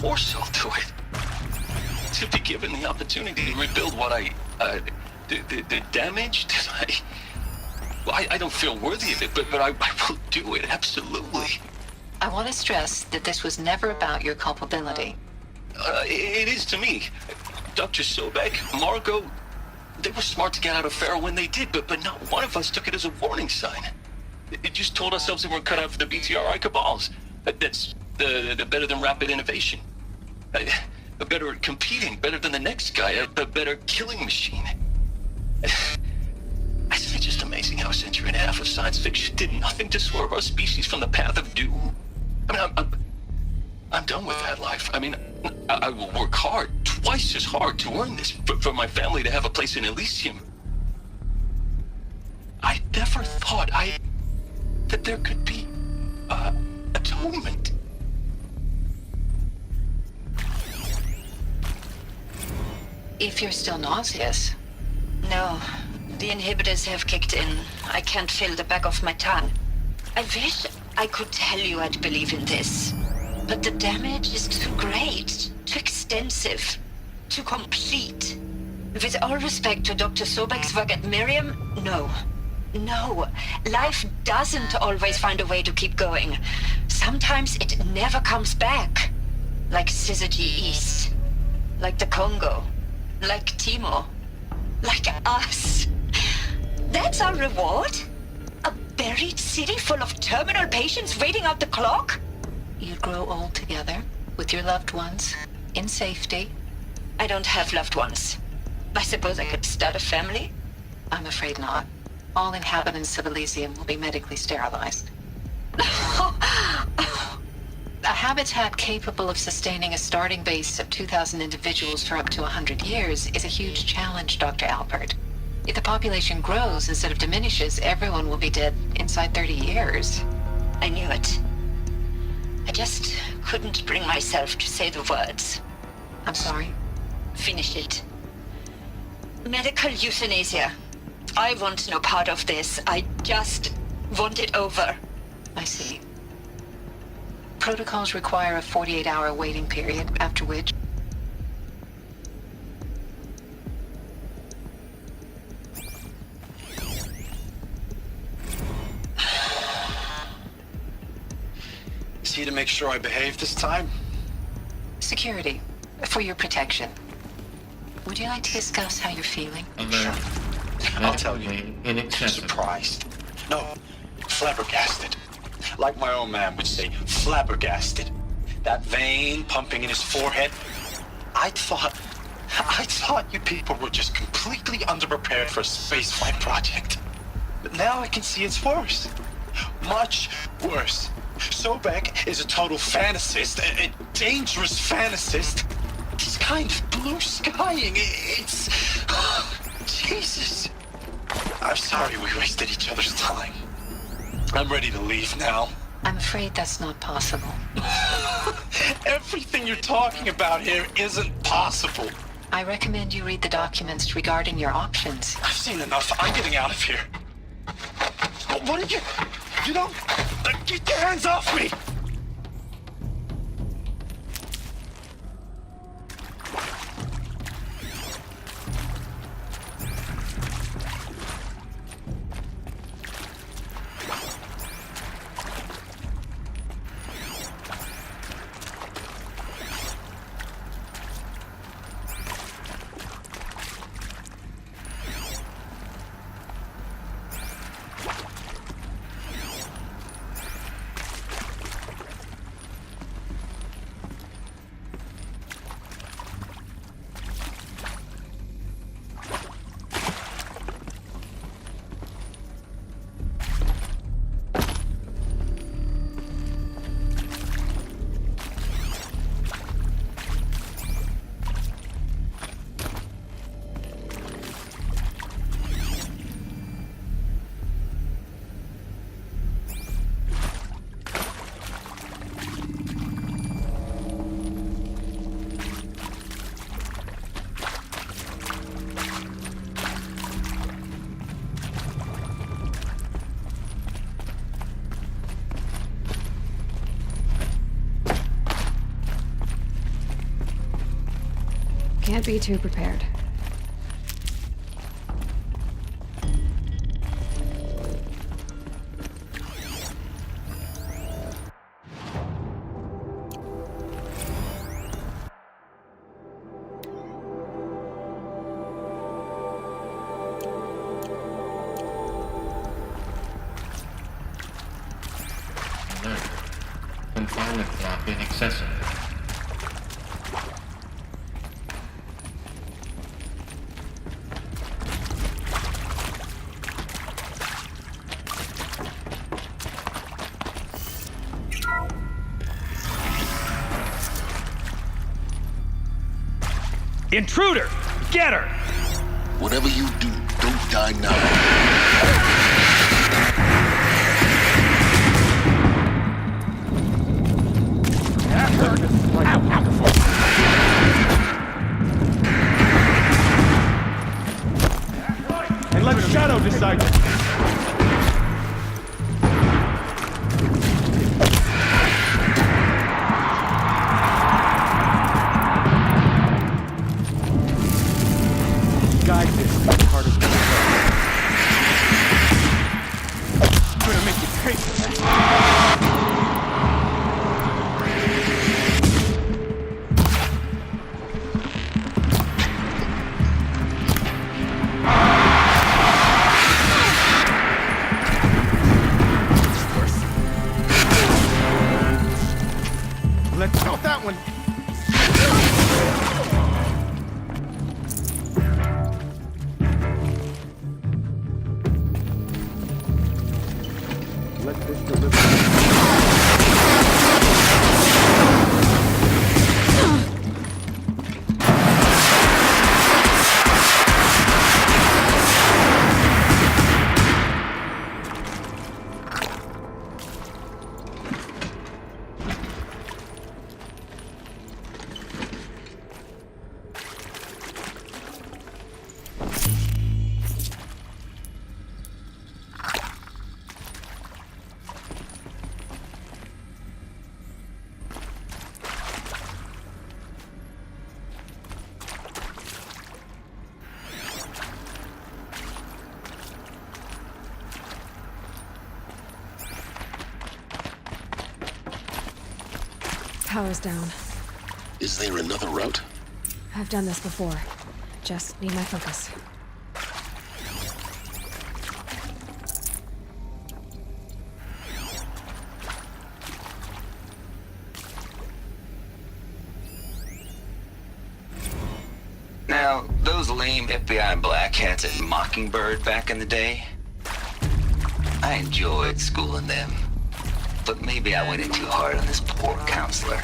course I'll do it. To be given the opportunity to rebuild what the damage that I don't feel worthy of it, but I will do it, absolutely. I want to stress that this was never about your culpability. It is to me. Dr. Sobek, Margot, they were smart to get out of Pharaoh when they did, but not one of us took it as a warning sign. It just told ourselves that we're cut out for the BTRI cabals. That's the better than rapid innovation. Better at competing, better than the next guy, a better killing machine. Isn't it just amazing how a century and a half of science fiction did nothing to swerve our species from the path of doom? I mean, I'm done with that life. I mean, I will work hard, twice as hard to earn this, for my family to have a place in Elysium. I never thought that there could be, atonement. If you're still nauseous. No, the inhibitors have kicked in. I can't feel the back of my tongue. I wish I could tell you I'd believe in this. But the damage is too great, too extensive, too complete. With all respect to Dr. Sobek's work at Miriam, no. No, life doesn't always find a way to keep going. Sometimes it never comes back. Like Syzygy East. Like the Congo. Like Timo. Like us. That's our reward? A buried city full of terminal patients waiting out the clock? You'd grow old together, with your loved ones, in safety. I don't have loved ones. I suppose I could start a family? I'm afraid not. All inhabitants of Elysium will be medically sterilized. A habitat capable of sustaining a starting base of 2,000 individuals for up to 100 years is a huge challenge, Dr. Alpert. If the population grows instead of diminishes, everyone will be dead inside 30 years. I knew it. I just couldn't bring myself to say the words. I'm sorry. Finish it. Medical euthanasia. I want no part of this. I just want it over. I see. Protocols require a 48-hour waiting period, after which... Is he to make sure I behave this time? Security. For your protection. Would you like to discuss how you're feeling? I'll tell you. Surprised. No, flabbergasted. Like my old man would say, flabbergasted. That vein pumping in his forehead. I thought you people were just completely underprepared for a spaceflight project. But now I can see it's worse. Much worse. Sobek is a total fantasist, a dangerous fantasist. He's kind of blue skying. It's... Jesus. I'm sorry we wasted each other's time. I'm ready to leave now. I'm afraid that's not possible. Everything you're talking about here isn't possible. I recommend you read the documents regarding your options. I've seen enough. I'm getting out of here. What did you... You don't... Get your hands off me! Can't be too prepared. Alert. Confinement block inaccessible. Intruder! Get her! Whatever you do, don't die now. That hurt. And let Shadow decide. Guide this part of the I'm gonna make you pay for that. Let's count that one. Let this deliver. Power's down. Is there another route? I've done this before. Just need my focus. Now, those lame FBI black hats at Mockingbird back in the day, I enjoyed schooling them. But maybe I went in too hard on this poor counselor.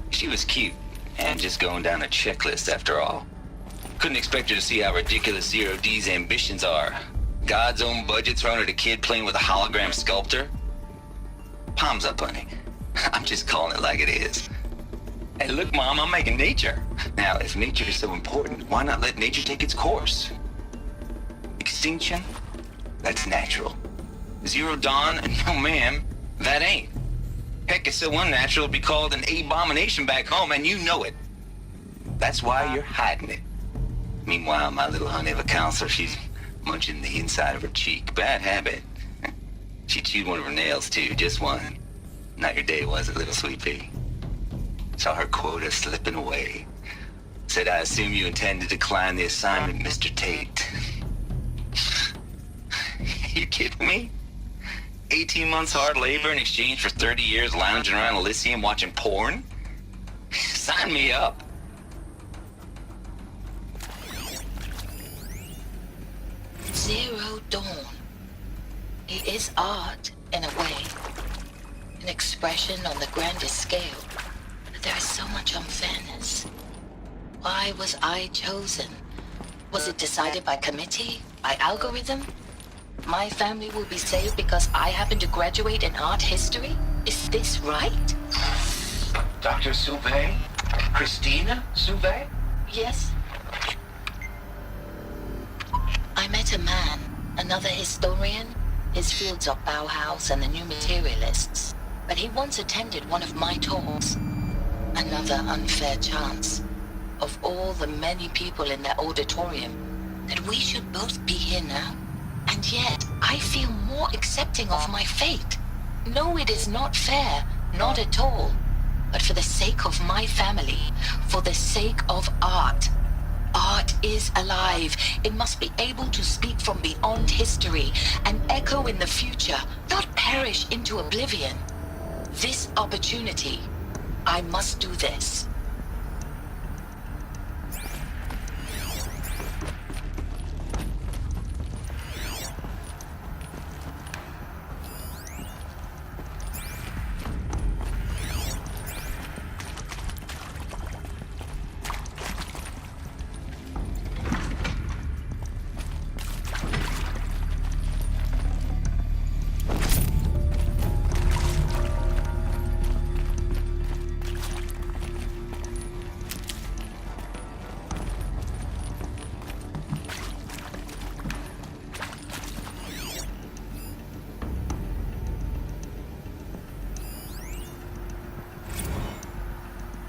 She was cute, and just going down a checklist after all. Couldn't expect her to see how ridiculous Zero D's ambitions are. God's own budget thrown at a kid playing with a hologram sculptor? Palms up, honey. I'm just calling it like it is. Hey, look, Mom, I'm making nature. Now, if nature is so important, why not let nature take its course? Extinction? That's natural. Zero Dawn? No, ma'am, that ain't. Heck, it's so unnatural it'd be called an abomination back home, and you know it. That's why you're hiding it. Meanwhile, my little honey of a counselor, she's munching the inside of her cheek. Bad habit. She chewed one of her nails, too, just one. Not your day, was it, little sweet pea? Saw her quota slipping away. Said, I assume you intend to decline the assignment, Mr. Tate. You kidding me? 18 months hard labor in exchange for 30 years lounging around Elysium watching porn? Sign me up. Zero Dawn. It is art, in a way. An expression on the grandest scale. But there is so much unfairness. Why was I chosen? Was it decided by committee? By algorithm? My family will be saved because I happen to graduate in art history? Is this right? Dr. Sauvé? Christina Sauvé? Yes. I met a man, another historian. His fields are Bauhaus and the New Materialists. But he once attended one of my talks. Another unfair chance. of all the many people in that auditorium that we should both be here now. And yet, I feel more accepting of my fate. No, it is not fair, not at all. But for the sake of my family, for the sake of art. Art is alive. It must be able to speak from beyond history and echo in the future, not perish into oblivion. This opportunity, I must do this.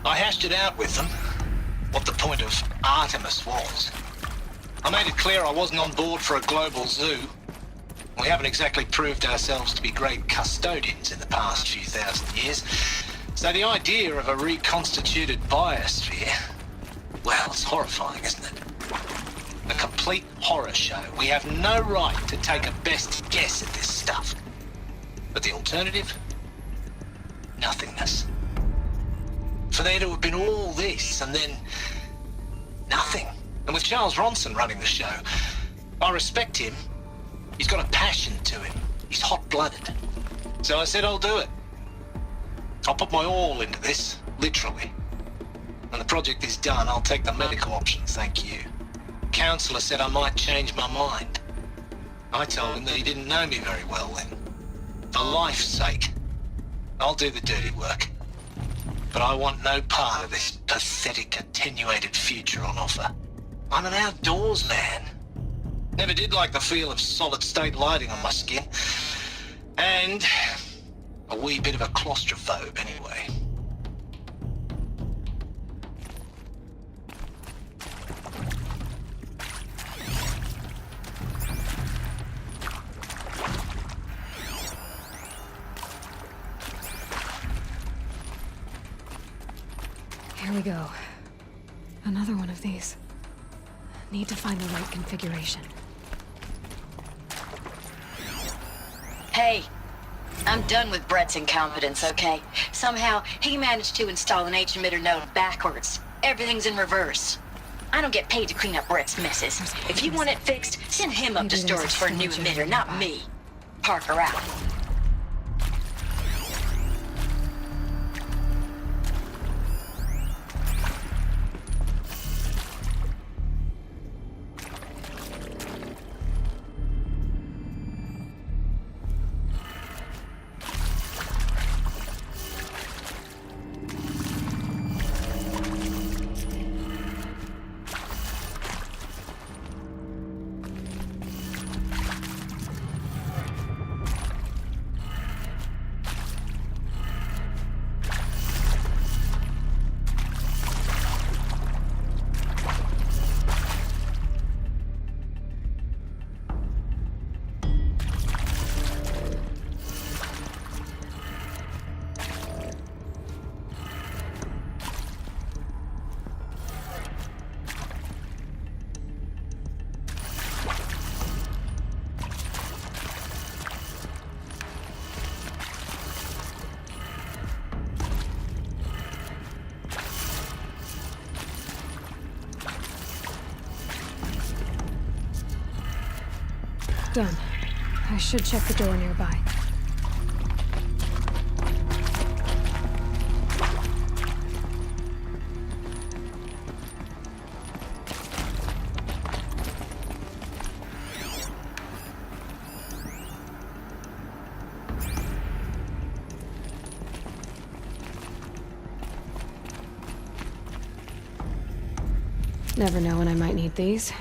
I hashed it out with them, what the point of Artemis was. I made it clear I wasn't on board for a global zoo. We haven't exactly proved ourselves to be great custodians in the past few thousand years. So the idea of a reconstituted biosphere, well, it's horrifying, isn't it? A complete horror show. We have no right to take a best guess at this stuff. But the alternative? Nothingness. For there to have been all this, and then nothing. And with Charles Ronson running the show, I respect him. He's got a passion to him. He's hot-blooded. So I said I'll do it. I'll put my all into this, literally. When the project is done, I'll take the medical option, thank you. Counselor said I might change my mind. I told him that he didn't know me very well then. For life's sake, I'll do the dirty work. But I want no part of this pathetic, attenuated future on offer. I'm an outdoors man. Never did like the feel of solid-state lighting on my skin. And a wee bit of a claustrophobe, anyway. Here we go. Another one of these. Need to find the right configuration. Hey, I'm done with Brett's incompetence, okay? Somehow, he managed to install an H-emitter node backwards. Everything's in reverse. I don't get paid to clean up Brett's messes. If you want it fixed, send him up to storage for a new emitter, not me. Parker out. Done. I should check the door nearby. Never know when I might need these.